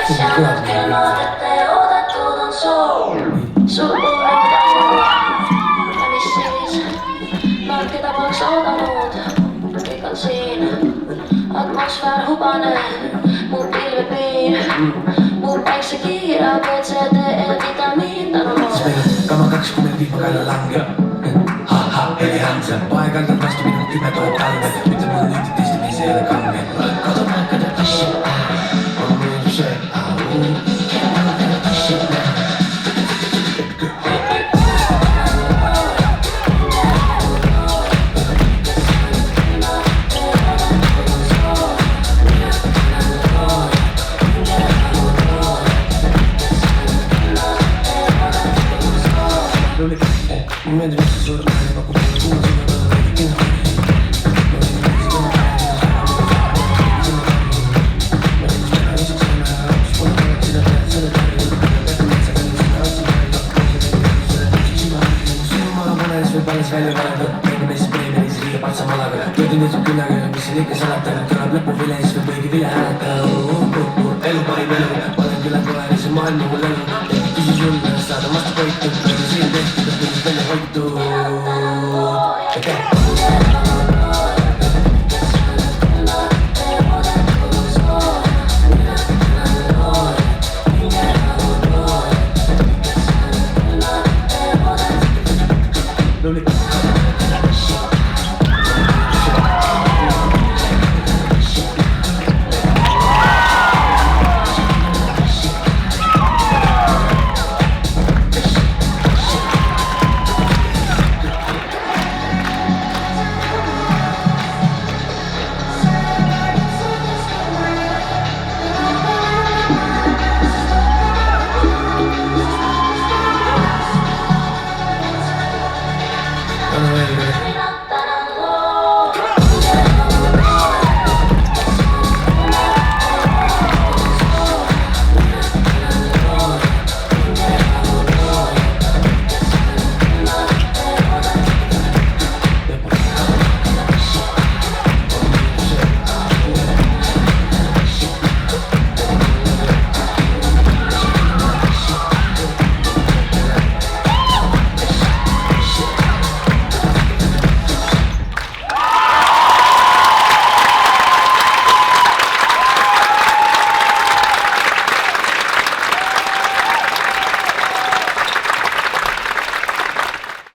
asjad külmad ette oodatud on soov. sul pole midagi, mis siis, nad keda poleks oodanud, kõik on siin, atmosfäär hubane, mu pilvepiir, mu päiksekiira, BCDE vitamiin tänu mood. siis meil on kama 2, kui meil vihmakaela langeb. Ha-ha, Heli Hansel, paegaldab vastu minu 10 000 talve. ütle mulle nüüd, et Eesti mees ei ole kange. Kodumaa kada tassi, on mul see au. Kada tassi, meeldib hästi suur määr, pakub mulle kuulda, ma olen veidi kinni. Alles välja vaadata, mängime siis preemialis liiga patsa malaga. Töödi nüüd küllaga ja mis siin ikka salata, kõlab lõpuviles või kõigi vile hääleta. Elu parim elu, olen külla kohe, see maailm on mul elu.